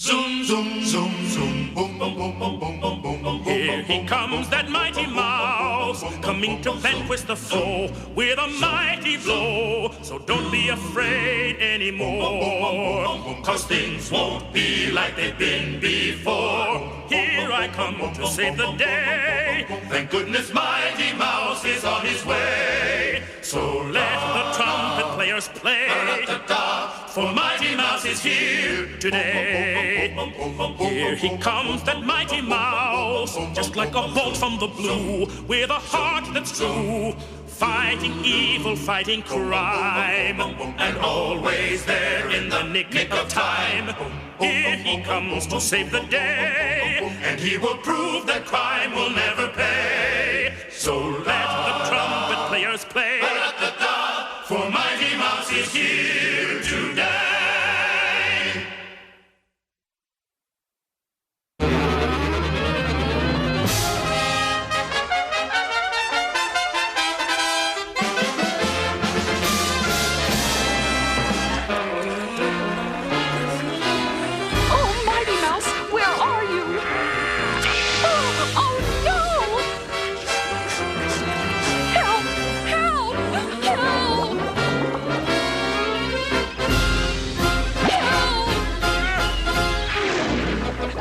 Zoom, zoom, zoom, zoom, boom, boom, boom, boom, boom, boom, boom, boom. Here he comes, that mighty mouse, coming to vanquish the foe with a mighty blow. So don't be afraid anymore, 'cause things won't be like they've been before. Here I come to save the day. Thank goodness mighty mouse is on his way. So let the trumpet players play, for mighty mouse is here today. Here he comes, that mighty mouse, just like a bolt from the blue, with a heart that's true, fighting evil, fighting crime, and always there in the nick of time. Here he comes to save the day, and he will prove that crime will never pay. So let the trumpet players play, for mighty mouse is here today.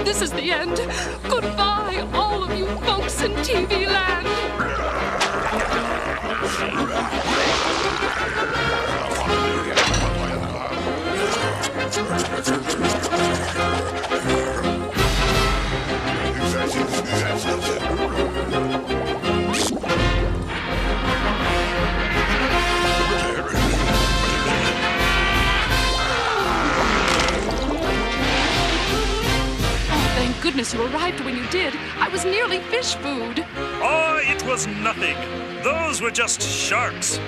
This is the end. Goodbye, all of you folks in TV land. Goodness, you arrived when you did. I was nearly fish food. Oh, it was nothing. Those were just sharks.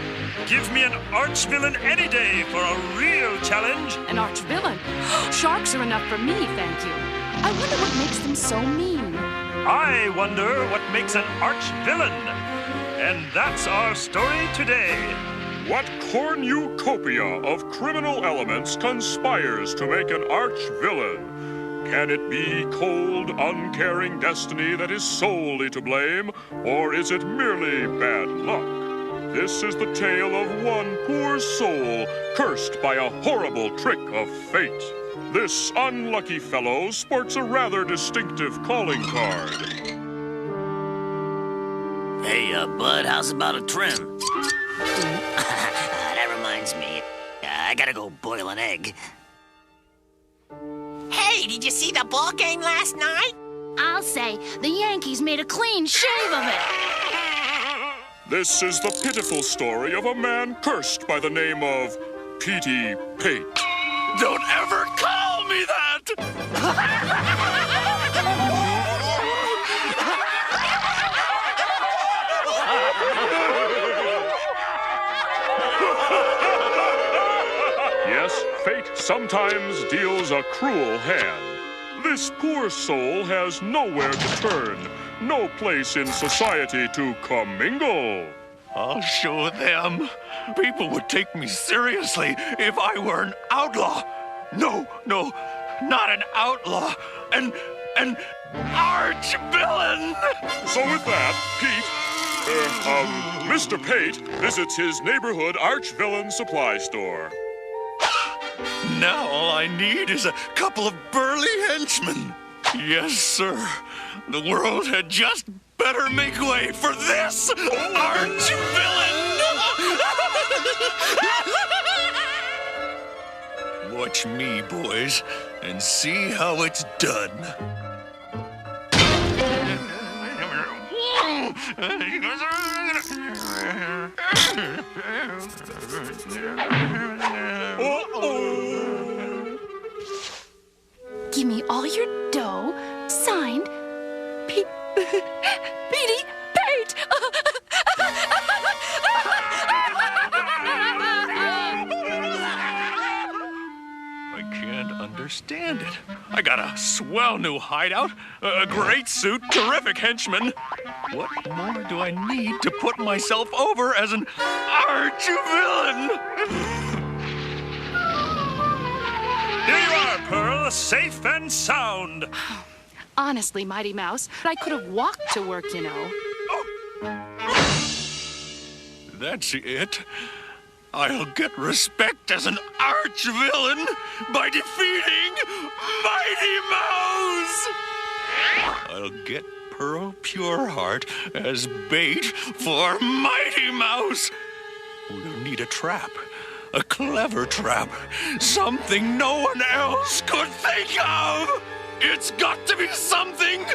Give me an arch-villain any day for a real challenge. An arch-villain? Sharks are enough for me, thank you. I wonder what makes them so mean. I wonder what makes an arch-villain. And that's our story today. What cornucopia of criminal elements conspires to make an arch-villain? Can it be cold, uncaring destiny that is solely to blame, or is it merely bad luck? This is the tale of one poor soul cursed by a horrible trick of fate. This unlucky fellow sports a rather distinctive calling card. Hey, bud, how's about a trim? That reminds me. I gotta go boil an egg. Hey, did you see the ball game last night? I'll say the Yankees made a clean shave of it. This is the pitiful story of a man cursed by the name of Pate. Don't ever call me that! Yes, fate sometimes deals a cruel hand. This poor soul has nowhere to turn, no place in society to commingle. I'll show them. People would take me seriously if I were an outlaw. No, not an outlaw. An arch-villain. So with that, Mr. Pate visits his neighborhood arch-villain supply store. Now all I need is a couple of burly henchmen. Yes, sir. The world had just better make way for this arch-villain! Watch me, boys, and see how it's done. Give me all your dough, signed, Pete Pate. I can't understand it. I got a swell new hideout, a great suit, terrific henchmen. What more do I need to put myself over as an arch-villain? Here you are, Pearl. all safe and sound. Honestly, Mighty Mouse, I could have walked to work, you know. That's it. I'll get respect as an arch-villain by defeating Mighty Mouse! I'll get Pearl Pureheart as bait for Mighty Mouse. We'll need a trap. A clever trap. Something no one else could think of. It's got to be something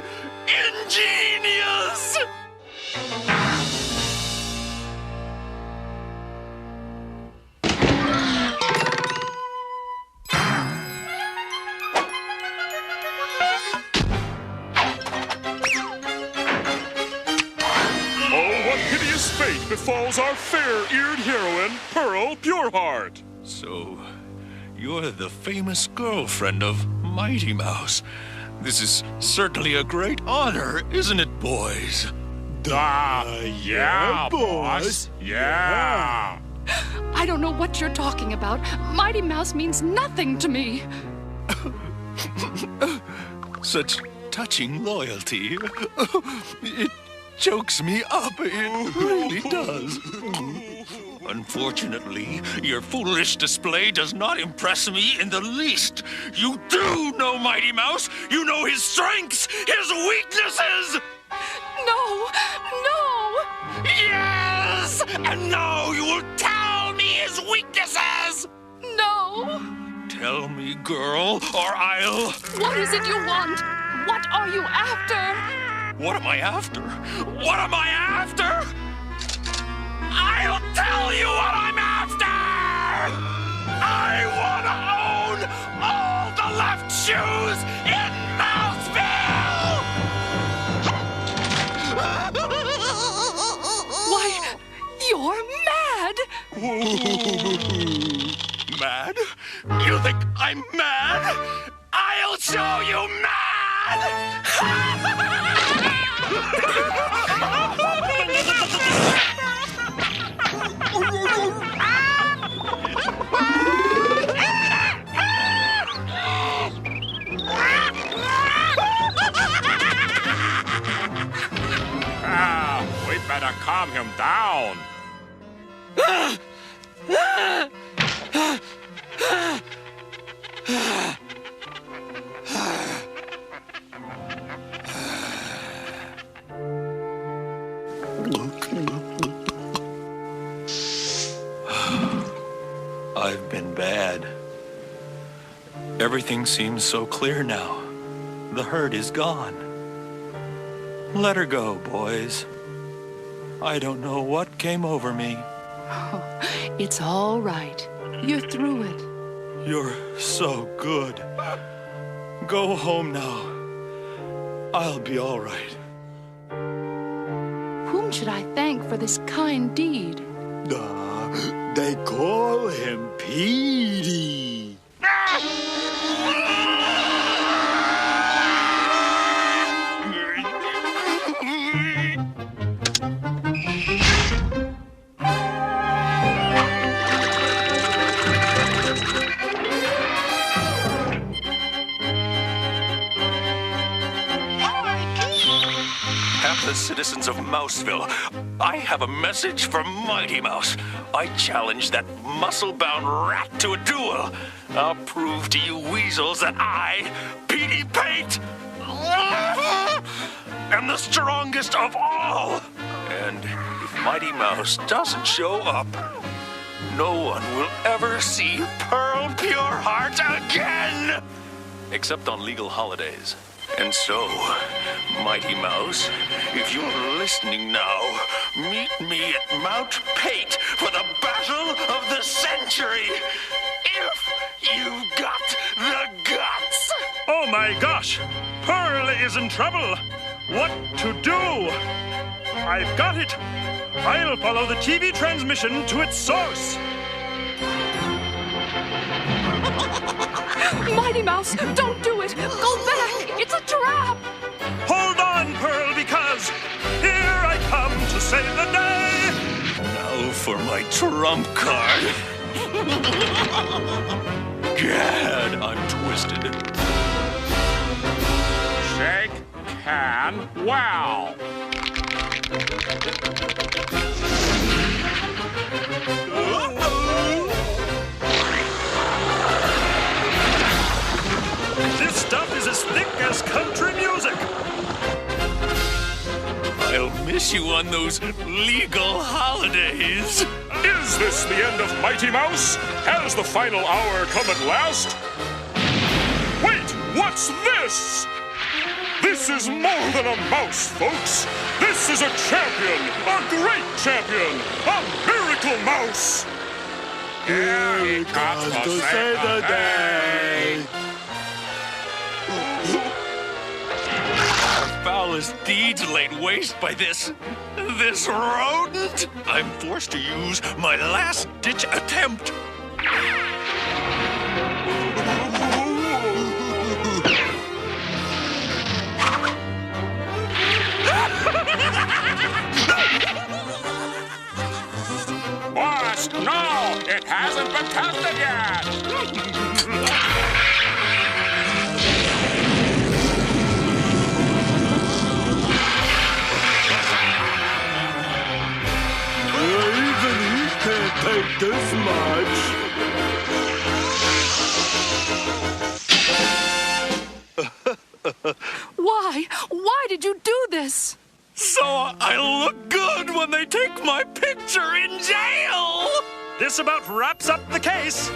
ingenious. Fate befalls our fair-eared heroine, Pearl Pureheart. So, you're the famous girlfriend of Mighty Mouse. This is certainly a great honor, isn't it, boys? Yeah, boss. Yeah. I don't know what you're talking about. Mighty Mouse means nothing to me. Such touching loyalty. It chokes me up. It really does. Unfortunately, your foolish display does not impress me in the least. You do know Mighty Mouse. You know his strengths, his weaknesses. No, no. Yes! And now you will tell me his weaknesses. No. Tell me, girl, or I'll... What is it you want? What are you after? What am I after? What am I after? I'll tell you what I'm after! I want to own all the left shoes in Mouseville! Why, you're mad! Mad? You think I'm mad? I'll show you mad! We better calm him down. I've been bad. Everything seems so clear now. The hurt is gone. Let her go, boys. I don't know what came over me. Oh, it's all right. You're through it. You're so good. Go home now. I'll be all right. Whom should I thank for this kind deed? They call him Pate. The citizens of Mouseville, I have a message for Mighty Mouse. I challenge that muscle-bound rat to a duel. I'll prove to you weasels that I, Pate, am the strongest of all. And if Mighty Mouse doesn't show up, no one will ever see Pearl Pureheart again, except on legal holidays. And so, Mighty Mouse, if you're listening now, meet me at Mount Pate for the battle of the century. If you've got the guts. Oh my gosh! Pearl is in trouble! What to do? I've got it! I'll follow the TV transmission to its source. Mighty Mouse, don't do it! Go back! It's a trap! Hold on, Pearl, because here I come to save the day! Now for my trump card. Gad, I'm twisted. man, wow! This stuff is as thick as country music. I'll miss you on those legal holidays. Is this the end of Mighty Mouse? Has the final hour come at last? Wait, what's this? This is more than a mouse, folks. This is a champion, a great champion, a miracle mouse. Here he comes to save the day. Our foulest deeds laid waste by this rodent. I'm forced to use my last-ditch attempt. Boss, no, it hasn't been tested yet. Even he can't take this much. Why? Why did you do this? So I look good when they take my picture in jail. This about wraps up the case.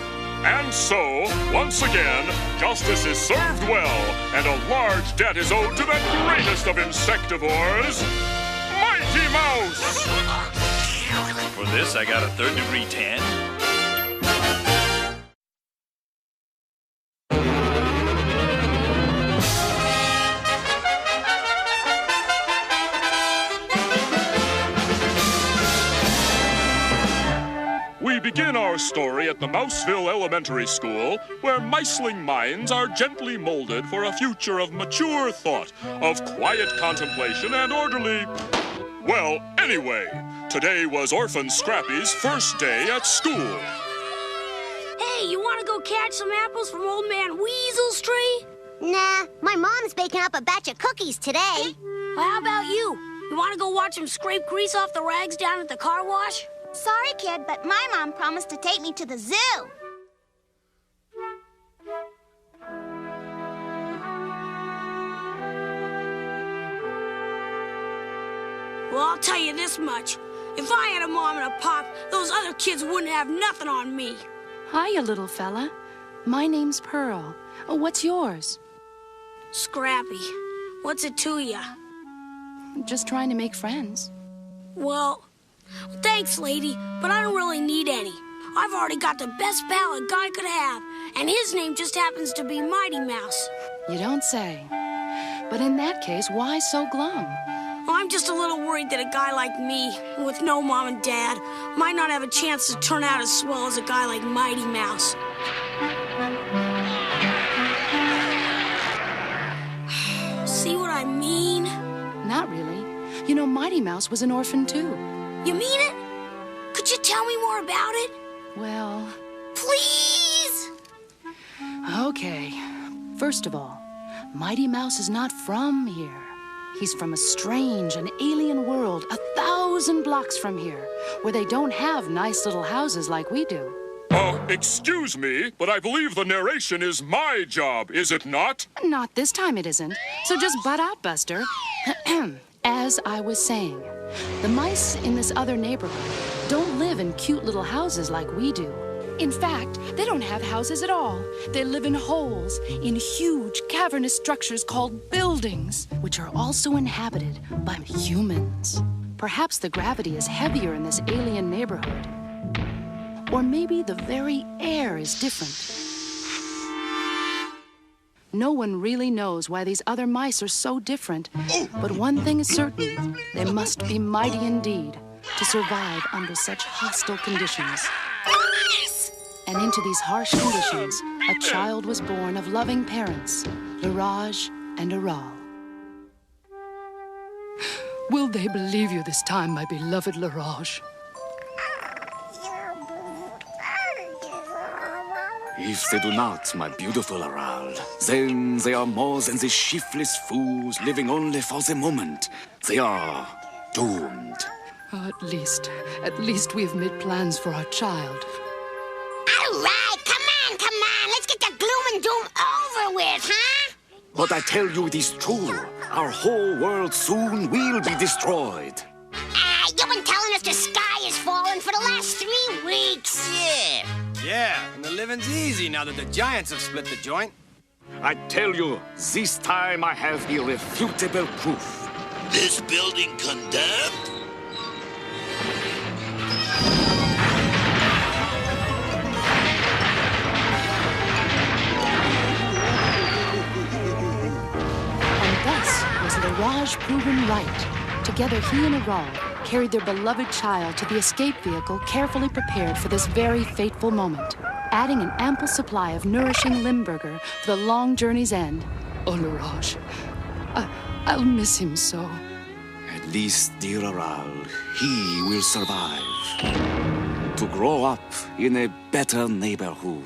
And so, once again, justice is served well, and a large debt is owed to the greatest of insectivores, Mighty Mouse! For this, I got a third-degree tan. We begin our story at the Mouseville Elementary School, where miceling minds are gently molded for a future of mature thought, of quiet contemplation and orderly... Well, anyway, today was Orphan Scrappy's first day at school. Hey, you want to go catch some apples from Old Man Weasel's tree? Nah, my mom's baking up a batch of cookies today. Well, how about you? You want to go watch him scrape grease off the rags down at the car wash? Sorry, kid, but my mom promised to take me to the zoo. Well, I'll tell you this much. If I had a mom and a pop, those other kids wouldn't have nothing on me. Hiya, little fella. My name's Pearl. What's yours? Scrappy, what's it to you? Just trying to make friends. Well, thanks, lady, but I don't really need any. I've already got the best pal a guy could have, and his name just happens to be Mighty Mouse. You don't say. But in that case, why so glum? Well, I'm just a little worried that a guy like me, with no mom and dad, might not have a chance to turn out as swell as a guy like Mighty Mouse. See what I mean? Not really. You know, Mighty Mouse was an orphan, too. You mean it? Could you tell me more about it? Well... Please! Okay. First of all, Mighty Mouse is not from here. He's from a strange and alien world 1,000 blocks from here, where they don't have nice little houses like we do. Excuse me, but I believe the narration is my job, is it not? Not this time it isn't. So just butt out, Buster. As I was saying, the mice in this other neighborhood don't live in cute little houses like we do. In fact, they don't have houses at all. They live in holes, in huge cavernous structures called buildings, which are also inhabited by humans. Perhaps the gravity is heavier in this alien neighborhood. Or maybe the very air is different. No one really knows why these other mice are so different. But one thing is certain, they must be mighty indeed to survive under such hostile conditions. And into these harsh conditions, a child was born of loving parents, Laraj and Aral. Will they believe you this time, my beloved Laraj? If they do not, my beautiful Aral, then they are more than the shiftless fools living only for the moment. They are doomed. At least we've made plans for our child. All right, come on. Let's get the gloom and doom over with, huh? But I tell you it is true. Our whole world soon will be destroyed. You've been telling us the sky is falling for the last 3 weeks. Yeah, and the living's easy now that the giants have split the joint. I tell you, this time I have irrefutable proof. This building condemned? And thus was Laraj proven right. Together he and Aral carried their beloved child to the escape vehicle carefully prepared for this very fateful moment, adding an ample supply of nourishing Limburger for the long journey's end. Oh, Laraj, I'll miss him so. At least, dear Aral, he will survive. To grow up in a better neighborhood.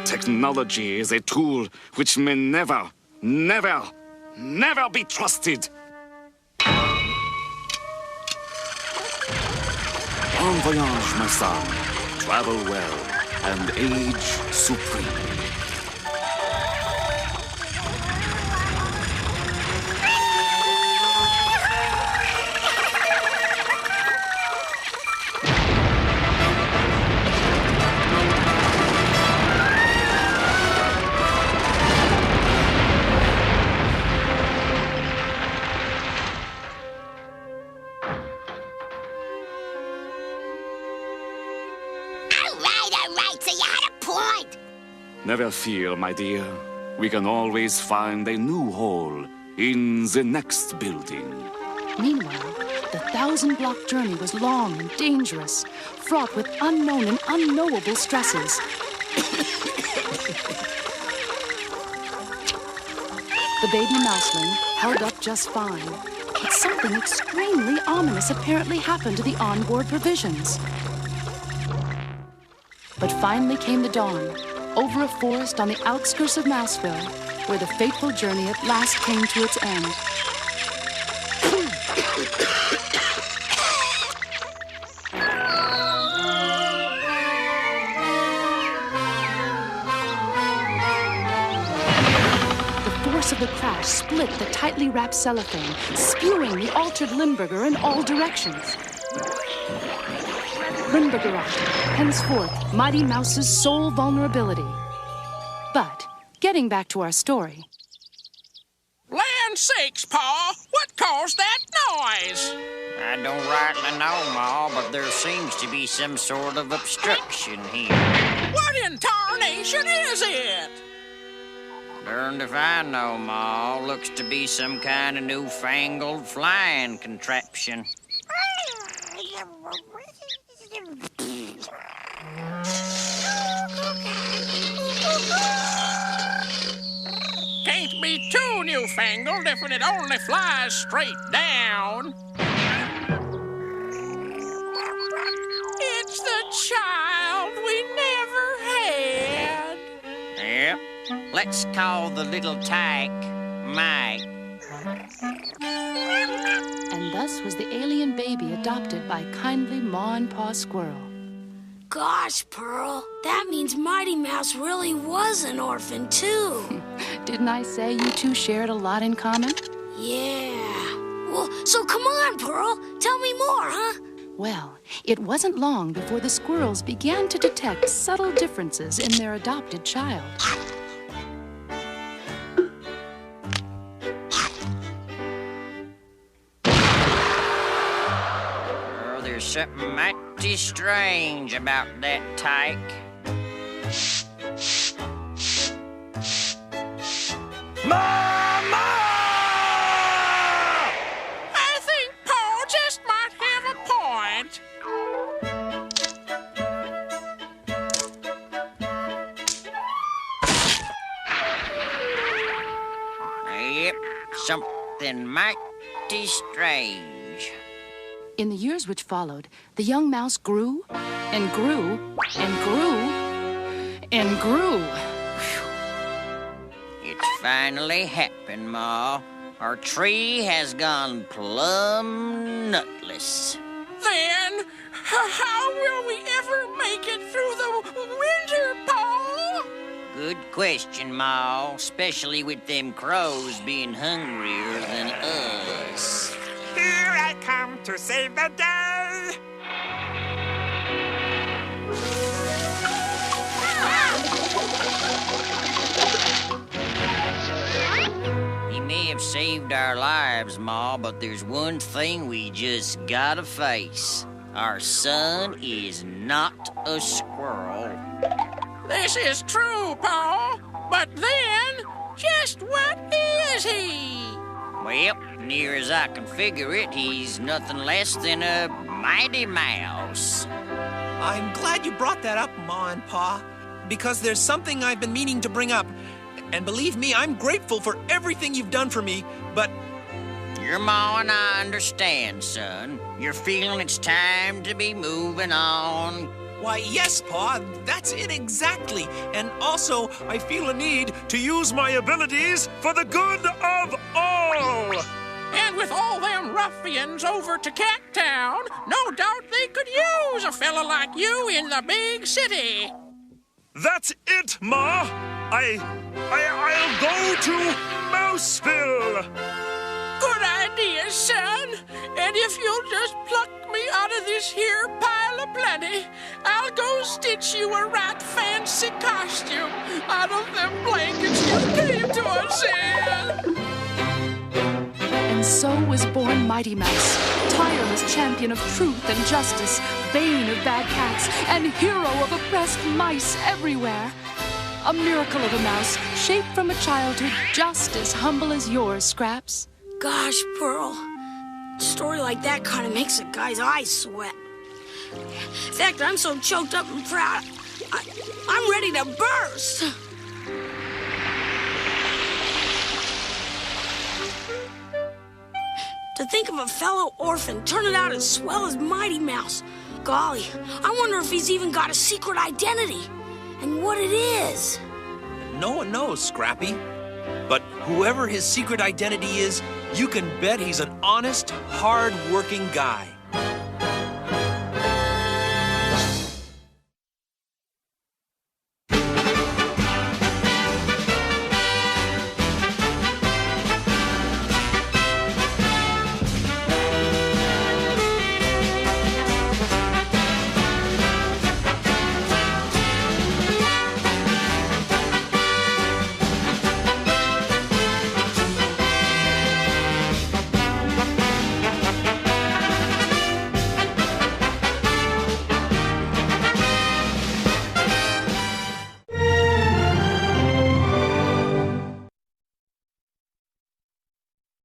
Technology is a tool which may never be trusted. Bon voyage, my son. Travel well and age supreme. All right, so you had a point. Never fear, my dear. We can always find a new hole in the next building. Meanwhile, the 1,000-block journey was long and dangerous, fraught with unknown and unknowable stresses. The baby mouseling held up just fine, but something extremely ominous apparently happened to the onboard provisions. But finally came the dawn, over a forest on the outskirts of Mouseville, where the fateful journey at last came to its end. The force of the crash split the tightly wrapped cellophane, spewing the altered Limburger in all directions. Limburgerot, henceforth Mighty Mouse's sole vulnerability. But, getting back to our story. Land sakes, Pa! What caused that noise? I don't rightly know, Ma, but there seems to be some sort of obstruction here. What in tarnation is it? Darned if I know, Ma. Looks to be some kind of newfangled flying contraption. Can't be too newfangled if it only flies straight down. It's the child we never had. Yep. Let's call the little tyke Mike. And thus was the alien baby adopted by kindly Ma and Pa Squirrel. Gosh, Pearl, that means Mighty Mouse really was an orphan, too. Didn't I say you two shared a lot in common? Yeah. Well, so come on, Pearl. Tell me more, huh? Well, it wasn't long before the squirrels began to detect subtle differences in their adopted child. Oh, there's something mighty strange about that tyke. Mama! I think Paul just might have a point. Something mighty strange. In the years which followed, the young mouse grew and grew and grew and grew. It's finally happened, Ma. Our tree has gone plumb nutless. Then, how will we ever make it through the winter, Pa? Good question, Ma, especially with them crows being hungrier than us. Here I come to save the day. He may have saved our lives, Ma, but there's one thing we just gotta face. Our son is not a squirrel. This is true, Pa. But then, just what is he? Well, near as I can figure it, he's nothing less than a mighty mouse. I'm glad you brought that up, Ma and Pa, because there's something I've been meaning to bring up. And believe me, I'm grateful for everything you've done for me, but... Your Ma and I understand, son. You're feeling it's time to be moving on. Why, yes, Pa, that's it exactly. And also, I feel a need to use my abilities for the good of all. And with all them ruffians over to Cattown, no doubt they could use a fella like you in the big city. That's it, Ma. I'll go to Mouseville. Good idea, son. And if you'll just pluck me out of this here pile of plenty, I'll go stitch you a right fancy costume out of them blankets you came to us in. And so was born Mighty Mouse, tireless champion of truth and justice, bane of bad cats, and hero of oppressed mice everywhere. A miracle of a mouse, shaped from a childhood just as humble as yours, Scraps. Gosh, Pearl, a story like that kind of makes a guy's eyes sweat. In fact, I'm so choked up and proud, I'm ready to burst. To think of a fellow orphan turning out as swell as Mighty Mouse. Golly, I wonder if he's even got a secret identity. And what it is. No one knows, Scrappy. But whoever his secret identity is, you can bet he's an honest, hard-working guy.